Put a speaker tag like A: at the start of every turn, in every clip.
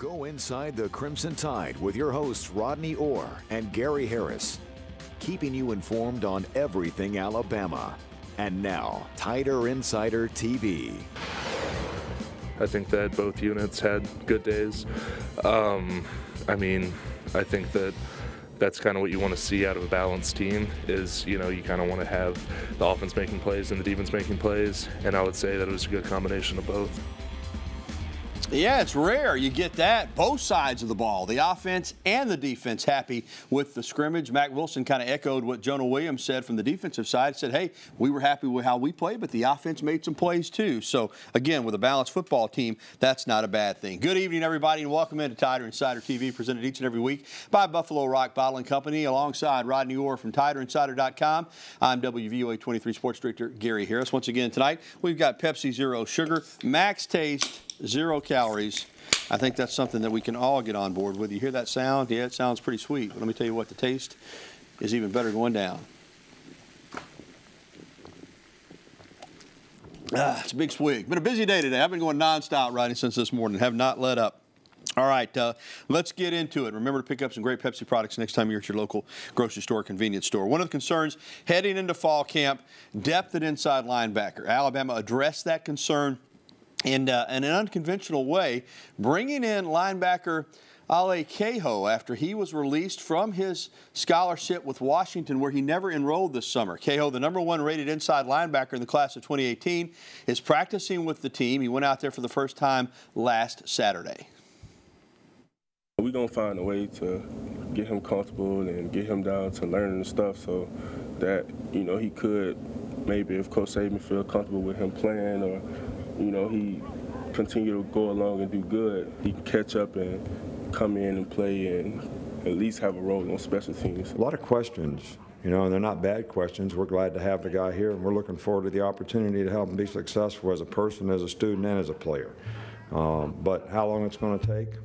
A: Go inside the Crimson Tide with your hosts Rodney Orr and Gary Harris, keeping you informed on everything Alabama. And now, Tider Insider TV.
B: I think that both units had good days. I think that that's kind of what you want to see out of a balanced team is, you kind of want to have the offense making plays and the defense making plays. And I would say that it was a good combination of both.
C: Yeah, it's rare you get that. Both sides of the ball, the offense and the defense, happy with the scrimmage. Mack Wilson kind of echoed what Jonah Williams said from the defensive side. Said, hey, we were happy with how we played, but the offense made some plays too. So, again, with a balanced football team, that's not a bad thing. Good evening, everybody, and welcome into Tider Insider TV, presented each and every week by Buffalo Rock Bottling Company, alongside Rodney Orr from TiderInsider.com. I'm WVOA 23 Sports Director Gary Harris. Once again, tonight, we've got Pepsi Zero Sugar, max taste, 0 calories. I think that's something that we can all get on board with. You hear that sound? Yeah, it sounds pretty sweet. But let me tell you what, the taste is even better going down. It's a big swig. Been a busy day today. I've been going nonstop riding since this morning. Have not let up. All right, let's get into it. Remember to pick up some great Pepsi products next time you're at your local grocery store or convenience store. One of the concerns heading into fall camp, depth at inside linebacker. Alabama addressed that concern in an unconventional way, bringing in linebacker Ale Cahoe after he was released from his scholarship with Washington, where he never enrolled this summer. Cahoe, the #1 rated inside linebacker in the class of 2018, is practicing with the team. He went out there for the first time last Saturday.
D: We're going to find a way to get him comfortable and get him down to learning the stuff so that, he could maybe, if Coach Saban feel comfortable with him playing or he continue to go along and do good, he can catch up and come in and play and at least have a role on special teams.
E: A lot of questions, and they're not bad questions. We're glad to have the guy here, and we're looking forward to the opportunity to help him be successful as a person, as a student, and as a player. But how long it's going to take,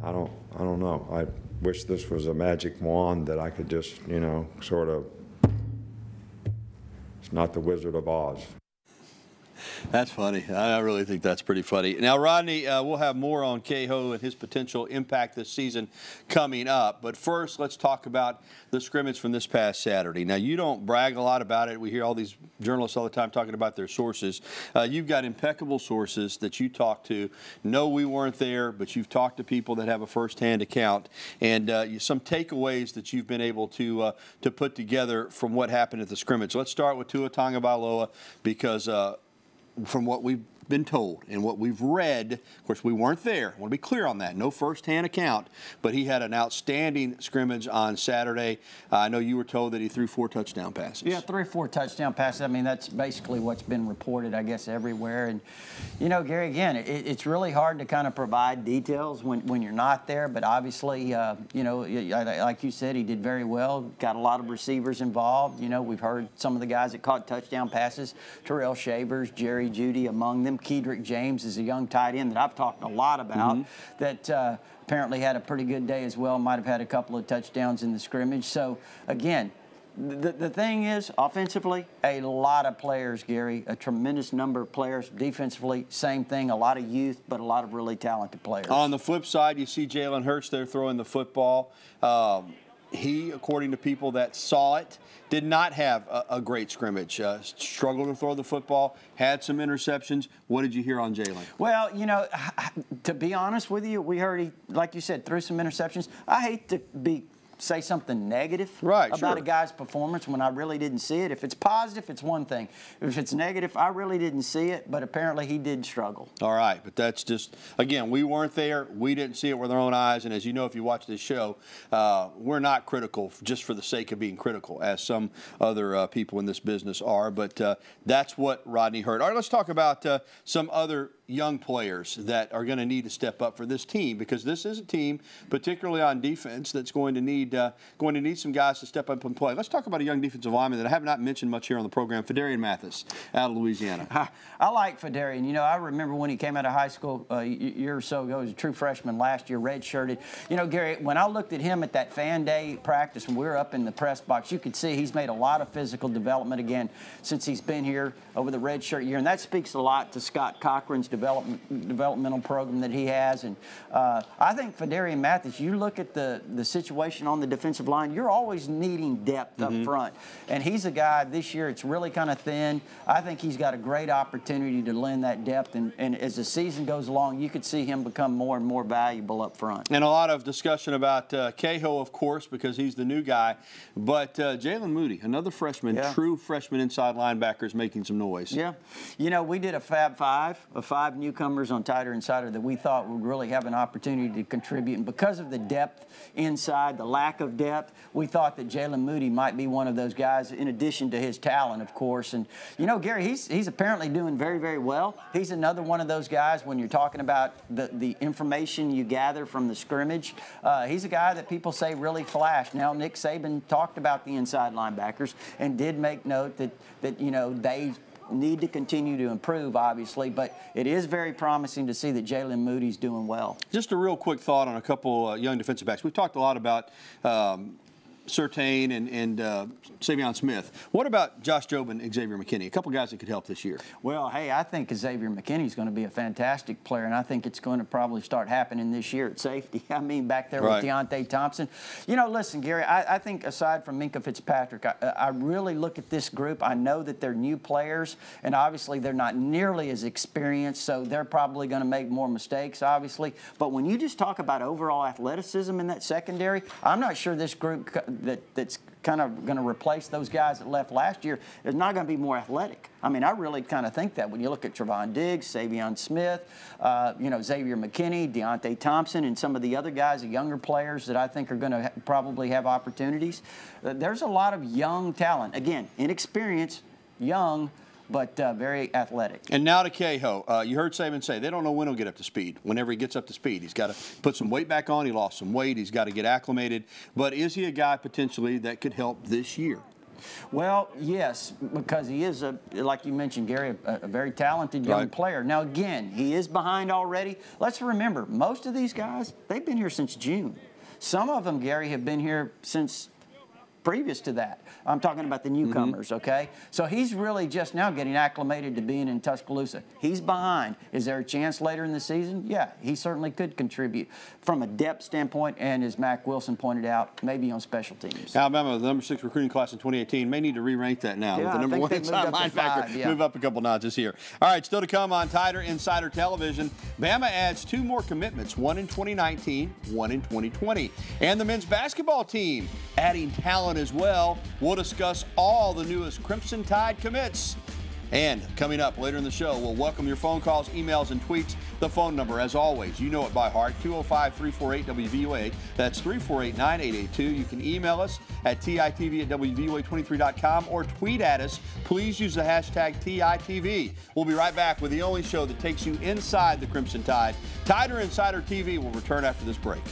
E: I don't know. I wish this was a magic wand that I could just, sort of. It's not the Wizard of Oz.
C: That's funny. I really think that's pretty funny. Now, Rodney, we'll have more on Cahoe and his potential impact this season coming up. But first, let's talk about the scrimmage from this past Saturday. Now, you don't brag a lot about it. We hear all these journalists all the time talking about their sources. You've got impeccable sources that you talk to. No, we weren't there, but you've talked to people that have a firsthand account. And some takeaways that you've been able to put together from what happened at the scrimmage. Let's start with Tua Tagovailoa because from what we've been told and what we've read, of course, we weren't there. I want to be clear on that. No firsthand account, but he had an outstanding scrimmage on Saturday. I know you were told that he threw 4 touchdown passes.
F: Yeah, 3 or 4 touchdown passes. I mean, that's basically what's been reported, I guess, everywhere. And, Gary, again, it's really hard to kind of provide details when you're not there. But obviously, like you said, he did very well. Got a lot of receivers involved. We've heard some of the guys that caught touchdown passes, Terrell Shavers, Jerry Jeudy among them. Kedrick James is a young tight end that I've talked a lot about that apparently had a pretty good day as well, might have had a couple of touchdowns in the scrimmage. So, again, the thing is, offensively, a lot of players, Gary, a tremendous number of players. Defensively, same thing, a lot of youth, but a lot of really talented players.
C: On the flip side, you see Jalen Hurts there throwing the football. He, according to people that saw it, did not have a great scrimmage. Struggled to throw the football, had some interceptions. What did you hear on Jalen?
F: Well, to be honest with you, we heard he, like you said, threw some interceptions. I hate to say something negative about a guy's performance when I really didn't see it. If it's positive, it's one thing. If it's negative, I really didn't see it, but apparently he did struggle.
C: All right, but that's just, again, we weren't there. We didn't see it with our own eyes, and as you know, if you watch this show, we're not critical just for the sake of being critical, as some other people in this business are, but that's what Rodney heard. All right, let's talk about some other young players that are going to need to step up for this team, because this is a team, particularly on defense, that's going to need some guys to step up and play. Let's talk about a young defensive lineman that I have not mentioned much here on the program, Fedarian Mathis, out of Louisiana.
F: I like Fedarian. I remember when he came out of high school a year or so ago. He was a true freshman last year, redshirted. Gary, when I looked at him at that fan day practice when we were up in the press box, you could see he's made a lot of physical development again since he's been here over the redshirt year, and that speaks a lot to Scott Cochran's developmental program that he has. And I think Fadarian Mathis, you look at the situation on the defensive line, you're always needing depth up front. And he's a guy this year, it's really kind of thin. I think he's got a great opportunity to lend that depth. And as the season goes along, you could see him become more and more valuable up front.
C: And a lot of discussion about Cahill, of course, because he's the new guy. But Jalen Moody, another freshman, true freshman inside linebacker, is making some noise.
F: Yeah. You know, we did a Fab Five of 5 newcomers on Tighter Insider that we thought would really have an opportunity to contribute. And because of the depth inside, the lack of depth, we thought that Jalen Moody might be one of those guys, in addition to his talent, of course. And, you know, Gary, he's apparently doing very, very well. He's another one of those guys when you're talking about the information you gather from the scrimmage. He's a guy that people say really flashed. Now, Nick Saban talked about the inside linebackers and did make note that you know, they need to continue to improve, obviously, but it is very promising to see that Jalen Moody's doing well.
C: Just a real quick thought on a couple young defensive backs. We've talked a lot about Surtain and Savion Smith. What about Josh Jobe and Xavier McKinney? A couple guys that could help this year.
F: Well, hey, I think Xavier McKinney is going to be a fantastic player, and I think it's going to probably start happening this year at safety. I mean, back there with Deontay Thompson. You know, listen, Gary, I think aside from Minkah Fitzpatrick, I really look at this group. I know that they're new players, and obviously they're not nearly as experienced, so they're probably going to make more mistakes, obviously. But when you just talk about overall athleticism in that secondary, I'm not sure this group that's kind of going to replace those guys that left last year is not going to be more athletic. I mean, I really kind of think that when you look at Trevon Diggs, Savion Smith, you know, Xavier McKinney, Deontay Thompson, and some of the other guys, the younger players that I think are going to probably have opportunities. There's a lot of young talent. Again, inexperienced, young, but very athletic.
C: And now to Cahill. You heard Saban say they don't know when he'll get up to speed. Whenever he gets up to speed, he's got to put some weight back on. He lost some weight. He's got to get acclimated. But is he a guy potentially that could help this year?
F: Well, yes, because he is, like you mentioned, Gary, a very talented young player. Now, again, he is behind already. Let's remember, most of these guys, they've been here since June. Some of them, Gary, have been here since previous to that. I'm talking about the newcomers, okay? So he's really just now getting acclimated to being in Tuscaloosa. He's behind. Is there a chance later in the season? Yeah, he certainly could contribute from a depth standpoint, and as Mac Wilson pointed out, maybe on special teams.
C: Alabama, the number 6 recruiting class in 2018, may need to re-rank that now.
F: Yeah,
C: with the number 1 inside linebacker. Move up a couple notches here. All right, still to come on Tighter Insider Television. Bama adds 2 more commitments, 1 in 2019, 1 in 2020. And the men's basketball team adding talent as well. We'll discuss all the newest Crimson Tide commits. And coming up later in the show, we'll welcome your phone calls, emails, and tweets. The phone number, as always, you know it by heart, 205-348-WVOA. That's 348-9882. You can email us at TITV@WVOA23.com or tweet at us. Please use the hashtag TITV. We'll be right back with the only show that takes you inside the Crimson Tide. Tighter Insider TV will return after this break.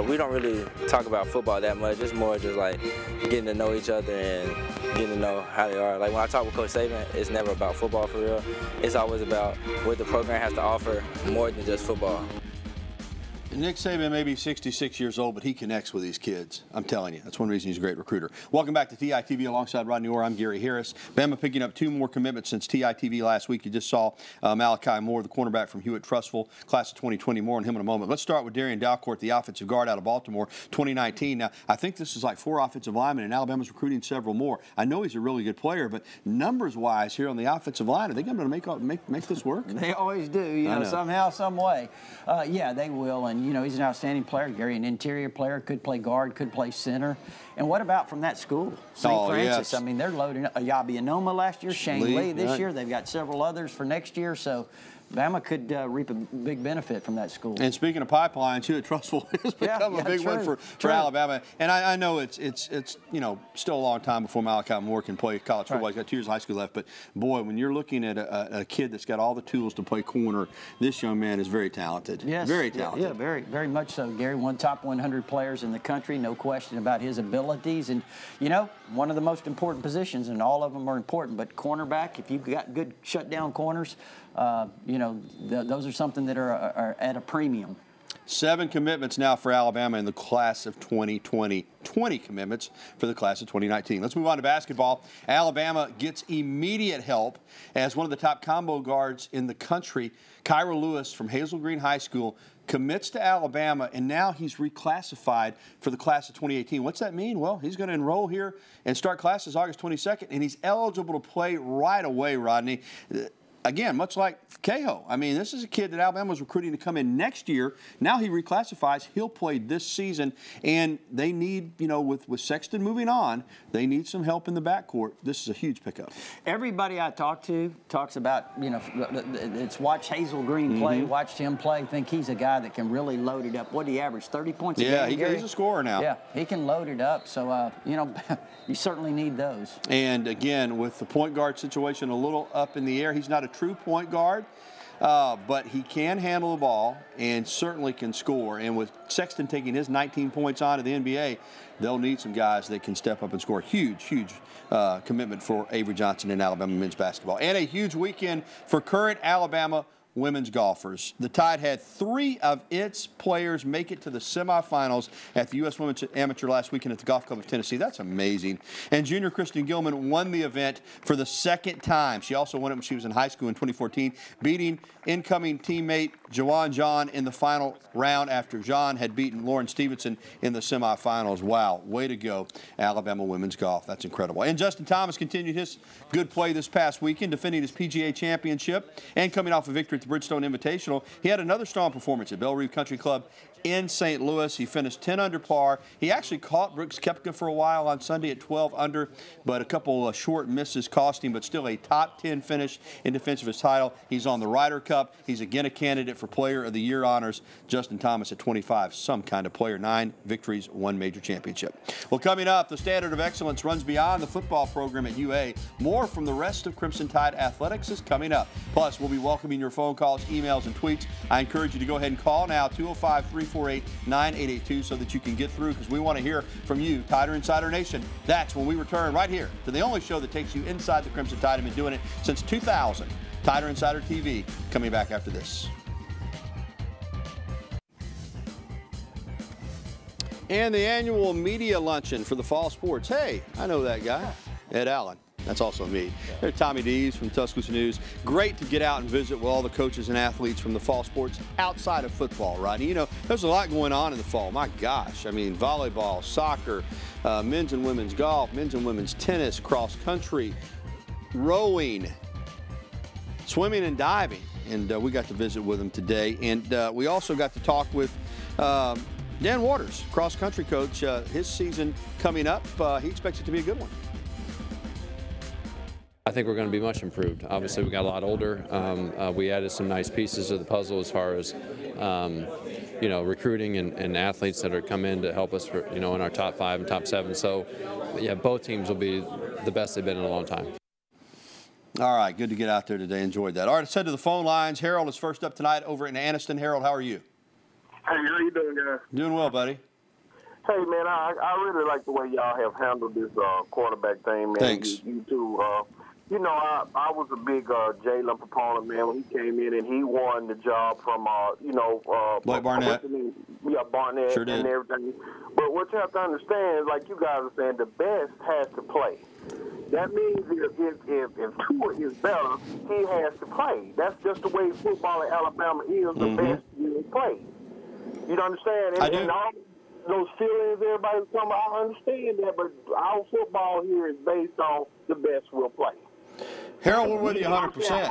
G: We don't really talk about football that much. It's more just like getting to know each other and getting to know how they are. Like when I talk with Coach Saban, it's never about football for real. It's always about what the program has to offer more than just football.
C: Nick Saban may be 66 years old, but he connects with these kids. I'm telling you, that's one reason he's a great recruiter. Welcome back to TITV alongside Rodney Orr. I'm Gary Harris. Bama picking up 2 more commitments since TITV last week. You just saw Malachi Moore, the cornerback from Hewitt-Trussville, class of 2020. More on him in a moment. Let's start with Darian Dalcourt, the offensive guard out of Baltimore, 2019. Now, I think this is like 4 offensive linemen, and Alabama's recruiting several more. I know he's a really good player, but numbers-wise here on the offensive line, are they going to make this work?
F: They always do, you know, somehow, some way. Yeah, they will, and, you know, he's an outstanding player, Gary, an interior player, could play guard, could play center. And what about from that school? St. Francis. Yes. I mean, they're loading up. Ayabi Anoma last year, Shane Lee this year. They've got several others for next year. So Bama could reap a big benefit from that school.
C: And speaking of pipelines, Hewitt-Trussville has become a big one for Alabama. And I know it's you know, still a long time before Malachi Moore can play college football. He's got 2 years of high school left. But, boy, when you're looking at a kid that's got all the tools to play corner, this young man is very talented.
F: Yes.
C: Very talented.
F: Yeah, very, very much so, Gary. One top 100 players in the country, no question about his abilities. And, you know, one of the most important positions, and all of them are important, but cornerback, if you've got good shutdown corners, you know, those are something that are at a premium.
C: 7 commitments now for Alabama in the class of 2020. 20 commitments for the class of 2019. Let's move on to basketball. Alabama gets immediate help as one of the top combo guards in the country. Kyra Lewis from Hazel Green High School commits to Alabama, and now he's reclassified for the class of 2018. What's that mean? Well, he's going to enroll here and start classes August 22nd, and he's eligible to play right away, Rodney. Again, much like Cahill. I mean, this is a kid that Alabama was recruiting to come in next year. Now he reclassifies. He'll play this season. And they need, you know, with Sexton moving on, they need some help in the backcourt. This is a huge pickup.
F: Everybody I talk to talks about, you know, it's watch Hazel Green play, watched him play, think he's a guy that can really load it up. What do you average, 30 points a game?
C: Yeah, he's a scorer now.
F: Yeah, he can load it up. So, you know, you certainly need those.
C: And, again, with the point guard situation a little up in the air, he's not a true point guard, but he can handle the ball and certainly can score. And with Sexton taking his 19 points on to the NBA, they'll need some guys that can step up and score. Huge commitment for Avery Johnson in Alabama men's basketball. And a huge weekend for current Alabama women's golfers. The Tide had 3 of its players make it to the semifinals at the U.S. Women's Amateur last weekend at the Golf Club of Tennessee. That's amazing. And junior Kristen Gilman won the event for the 2nd time. She also won it when she was in high school in 2014, beating incoming teammate Jawan John in the final round after John had beaten Lauren Stevenson in the semifinals. Wow, way to go, Alabama women's golf. That's incredible. And Justin Thomas continued his good play this past weekend, defending his PGA championship and coming off a victory at the Bridgestone Invitational. He had another strong performance at Belle Reve Country Club in St. Louis. He finished 10 under par. He actually caught Brooks Koepka for a while on Sunday at 12 under, but a couple of short misses cost him, but still a top 10 finish in defense of his title. He's on the Ryder Cup. He's again a candidate for Player of the Year honors. Justin Thomas at 25, some kind of player. 9 victories, 1 major championship. Well, coming up, the standard of excellence runs beyond the football program at UA. More from the rest of Crimson Tide Athletics is coming up. Plus, we'll be welcoming your phone calls, emails, and tweets. I encourage you to go ahead and call now, 205-348-9882, so that you can get through, because we want to hear from you, Tider Insider Nation. That's when we return right here to the only show that takes you inside the Crimson Tide. I've been doing it since 2000. Tider Insider TV, coming back after this. And the annual media luncheon for the fall sports. Hey, I know that guy, Ed Allen. That's also me. There's Tommy Dees from Tuscaloosa News. Great to get out and visit with all the coaches and athletes from the fall sports outside of football, Rodney. You know, there's a lot going on in the fall. My gosh. I mean, volleyball, soccer, men's and women's golf, men's and women's tennis, cross country, rowing, swimming and diving. And we got to visit with them today. And we also got to talk with Dan Waters, cross country coach. His season coming up, he expects it to be a good one.
H: I think we're going to be much improved. Obviously, we got a lot older. We added some nice pieces to the puzzle as far as, you know, recruiting and athletes that are come in to help us, for, you know, in our top 5 and top 7. So, yeah, both teams will be the best they've been in a long time.
C: All right, good to get out there today. Enjoyed that. All right, let's head to the phone lines. Harold is first up tonight over in Anniston. Harold, how are you?
I: Hey, how you doing, guys?
C: Doing well, buddy.
I: Hey, man, I really like the way y'all have handled this quarterback thing, man.
C: Thanks.
I: You two. You know, I was a big Jalen proponent, man, when he came in and he won the job from, you know,
C: Blake Barnett.
I: Yeah, Barnett
C: Sure did.
I: and everything. But what you have to understand is, like you guys are saying, the best has to play. That means if Tua is better, he has to play. That's just the way football in Alabama is. The best will play. You understand?
C: I do.
I: And all those feelings everybody's talking about, I understand that, but our football here is based on the best will play.
C: Harold, we're with you 100%.
I: I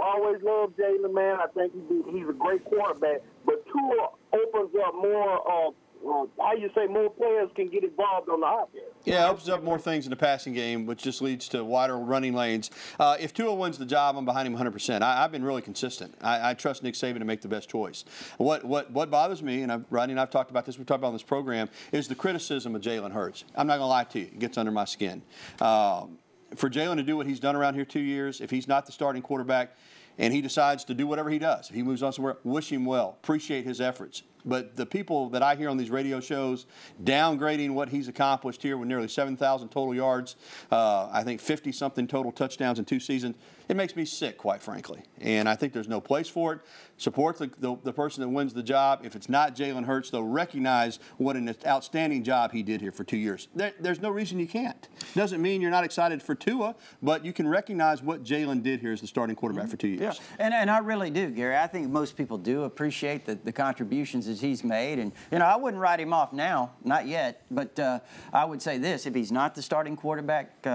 I: always love Jalen, man. I think he's a great quarterback. But Tua opens up more, more players can get involved on the offense.
C: Yeah, it opens up more things in the passing game, which just leads to wider running lanes. If Tua wins the job, I'm behind him 100%. I've been really consistent. I trust Nick Saban to make the best choice. What bothers me, and Rodney and I've talked about this, we've talked about on this program, is the criticism of Jalen Hurts. I'm not going to lie to you. It gets under my skin. For Jalen to do what he's done around here 2 years, if he's not the starting quarterback and he decides to do whatever he does, if he moves on somewhere, wish him well, appreciate his efforts. But the people that I hear on these radio shows downgrading what he's accomplished here with nearly 7,000 total yards, I think 50-something total touchdowns in 2 seasons, it makes me sick, quite frankly. And I think there's no place for it. Support the person that wins the job. If it's not Jalen Hurts, they'll recognize what an outstanding job he did here for 2 years. There's no reason you can't. Doesn't mean you're not excited for Tua, but you can recognize what Jalen did here as the starting quarterback for 2 years.
F: Yeah, and I really do, Gary. I think most people do appreciate the contributions that he's made. And, I wouldn't write him off now, not yet, but I would say this. If he's not the starting quarterback,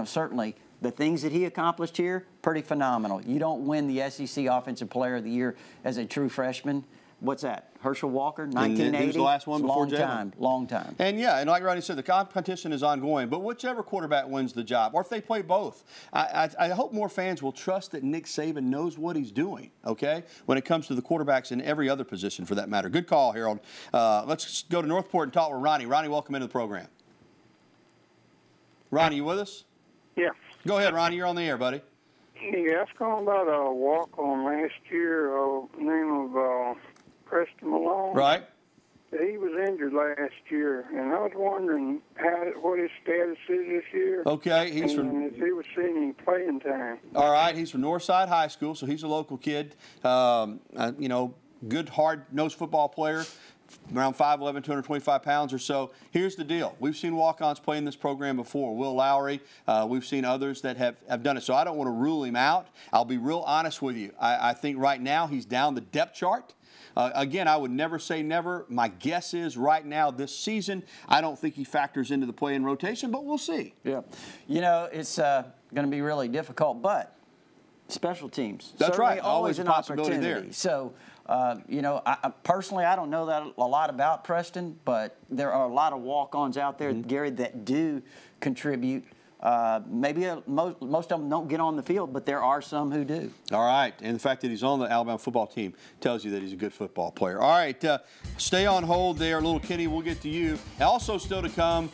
F: certainly the things that he accomplished here, pretty phenomenal. You don't win the SEC Offensive Player of the Year as a true freshman. What's that? Herschel Walker, 1980?
C: He was the last one before Jalen.
F: Long time.
C: And, and like Rodney said, the competition is ongoing. But whichever quarterback wins the job, or if they play both, I hope more fans will trust that Nick Saban knows what he's doing, okay, when it comes to the quarterbacks in every other position for that matter. Good call, Harold. Let's go to Northport and talk with Ronnie. Ronnie, welcome into the program. Ronnie, you with us?
J: Yeah.
C: Go ahead, Ronnie. You're on the air, buddy.
J: Yeah, I was calling about a walk-on last year, name of Preston Malone.
C: Right.
J: He was injured last year, and I was wondering what his status is this year.
C: Okay,
J: and if he was seeing any playing time.
C: All right, he's from Northside High School, so he's a local kid. Good, hard-nosed football player. Around 5'11", 225 pounds or so. Here's the deal. We've seen walk-ons play in this program before. Will Lowry. We've seen others that have done it. So I don't want to rule him out. I'll be real honest with you. I think right now he's down the depth chart. Again, I would never say never. My guess is right now this season, I don't think he factors into the play-in rotation, but we'll see.
F: Yeah. It's going to be really difficult, but special teams.
C: That's right.
F: Always
C: a
F: an
C: possibility
F: opportunity.
C: there.
F: So, I personally, I don't know that a lot about Preston, but there are a lot of walk-ons out there, Gary, that do contribute. Maybe most of them don't get on the field, but there are some who do.
C: All right, and the fact that he's on the Alabama football team tells you that he's a good football player. All right, stay on hold there, little Kenny. We'll get to you. Also still to come,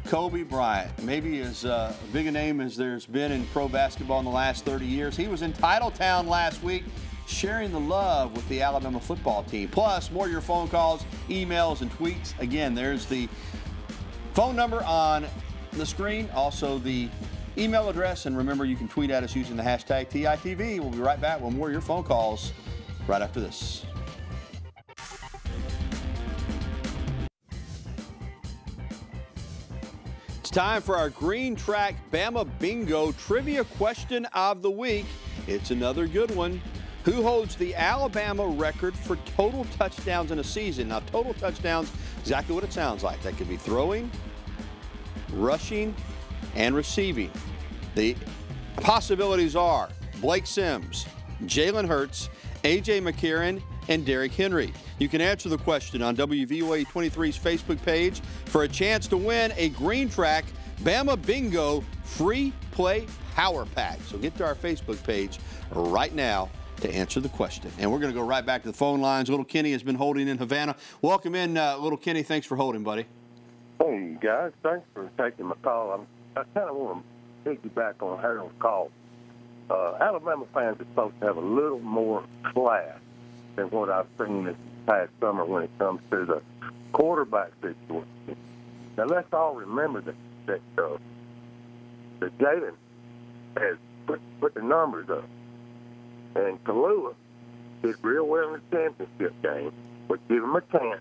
C: Kobe Bryant. Maybe as big a name as there's been in pro basketball in the last 30 years. He was in Titletown last week, sharing the love with the Alabama football team. Plus, more of your phone calls, emails, and tweets. Again, there's the phone number on the screen, also the email address, and remember you can tweet at us using the hashtag TITV. We'll be right back with more of your phone calls right after this. It's time for our Green Track Bama Bingo Trivia Question of the Week. It's another good one. Who holds the Alabama record for total touchdowns in a season? Now, total touchdowns, exactly what it sounds like. That could be throwing, rushing, and receiving. The possibilities are Blake Sims, Jalen Hurts, A.J. McCarron, and Derrick Henry. You can answer the question on WVOA 23's Facebook page for a chance to win a Green Track Bama Bingo Free Play Power Pack. So get to our Facebook page right now to answer the question. And we're going to go right back to the phone lines. Little Kenny has been holding in Havana. Welcome in, Little Kenny. Thanks for holding, buddy.
I: Hey, guys. Thanks for taking my call. I kind of want to piggyback on Harold's call. Alabama fans are supposed to have a little more class than what I've seen this past summer when it comes to the quarterback situation. Now, let's all remember that Jalen has put the numbers up. And Kalua did real well in the championship game, but give him a chance.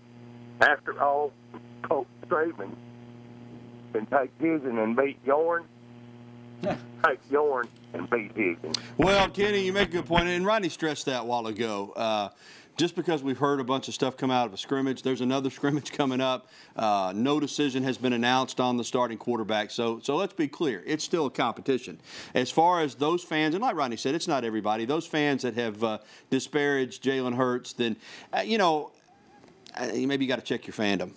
I: After all, Coach Saban can take Higgins and beat Yorn. Take Yorn and beat Higgins.
C: Well, Kenny, you make a good point, and Rodney stressed that a while ago. Just because we've heard a bunch of stuff come out of a scrimmage, there's another scrimmage coming up. No decision has been announced on the starting quarterback. So let's be clear. It's still a competition. As far as those fans, and like Rodney said, it's not everybody. Those fans that have disparaged Jalen Hurts, then, maybe you got to check your fandom.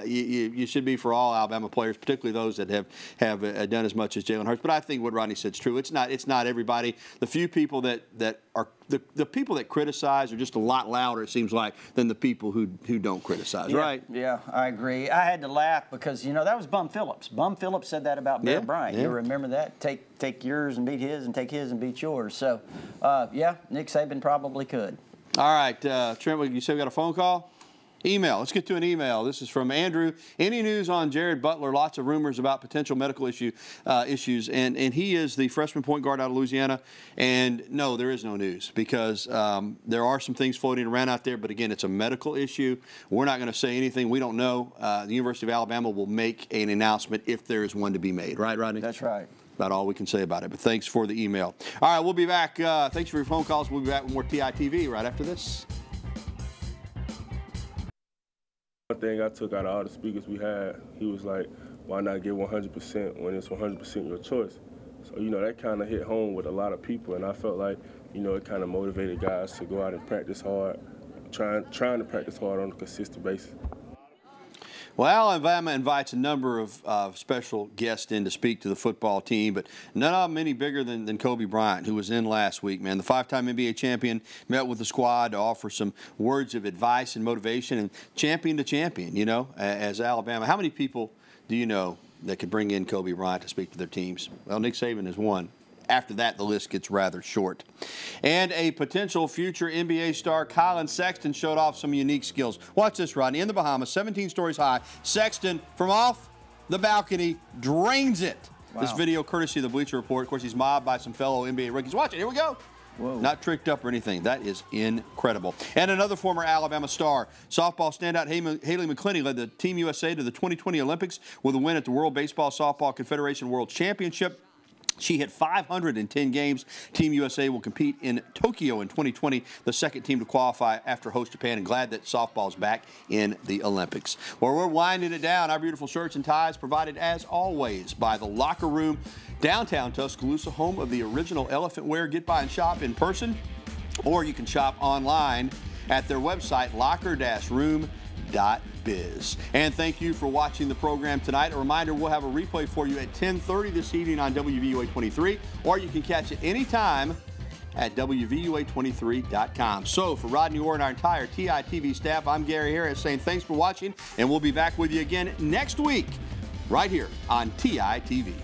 C: You should be for all Alabama players, particularly those that have done as much as Jalen Hurts. But I think what Rodney said is true. It's not everybody. The few people that are the people that criticize are just a lot louder, it seems like, than the people who don't criticize.
F: Yeah,
C: right?
F: Yeah, I agree. I had to laugh because that was Bum Phillips. Bum Phillips said that about Bear Bryant.
C: Yeah.
F: You remember that? Take yours and beat his, and take his and beat yours. So, Nick Saban probably could.
C: All right, Trent, you said we got a phone call? Email. Let's get to an email. This is from Andrew. Any news on Jared Butler? Lots of rumors about potential medical issues. And he is the freshman point guard out of Louisiana. And no, there is no news because there are some things floating around out there. But again, it's a medical issue. We're not going to say anything. We don't know. The University of Alabama will make an announcement if there is one to be made. Right, Rodney?
F: That's right.
C: About all we can say about it. But thanks for the email. All right, we'll be back. Thanks for your phone calls. We'll be back with more TITV right after this.
D: One thing I took out of all the speakers we had, he was like, why not get 100% when it's 100% your choice? So, you know, that kind of hit home with a lot of people, and I felt like, you know, it kind of motivated guys to go out and practice hard, trying to practice hard on a consistent basis.
C: Well, Alabama invites a number of special guests in to speak to the football team, but none of them any bigger than Kobe Bryant, who was in last week, man. The 5-time NBA champion met with the squad to offer some words of advice and motivation, and champion to champion, you know, as Alabama. How many people do you know that could bring in Kobe Bryant to speak to their teams? Well, Nick Saban is one. After that, the list gets rather short. And a potential future NBA star, Colin Sexton, showed off some unique skills. Watch this, Rodney. In the Bahamas, 17 stories high, Sexton, from off the balcony, drains it. Wow. This video courtesy of the Bleacher Report. Of course, he's mobbed by some fellow NBA rookies. Watch it. Here we go. Whoa. Not tricked up or anything. That is incredible. And another former Alabama star, softball standout Haley McClinney, led the Team USA to the 2020 Olympics with a win at the World Baseball Softball Confederation World Championship. She hit 510 games. Team USA will compete in Tokyo in 2020, the second team to qualify after host Japan, and glad that softball's back in the Olympics. Well, we're winding it down. Our beautiful shirts and ties provided, as always, by the Locker Room, downtown Tuscaloosa, home of the original elephant wear. Get by and shop in person, or you can shop online at their website, locker-room.biz. And thank you for watching the program tonight. A reminder, we'll have a replay for you at 10:30 this evening on WVUA 23, or you can catch it anytime at WVUA23.com. So for Rodney Orr and our entire TITV staff, I'm Gary Harris saying thanks for watching, and we'll be back with you again next week right here on TITV.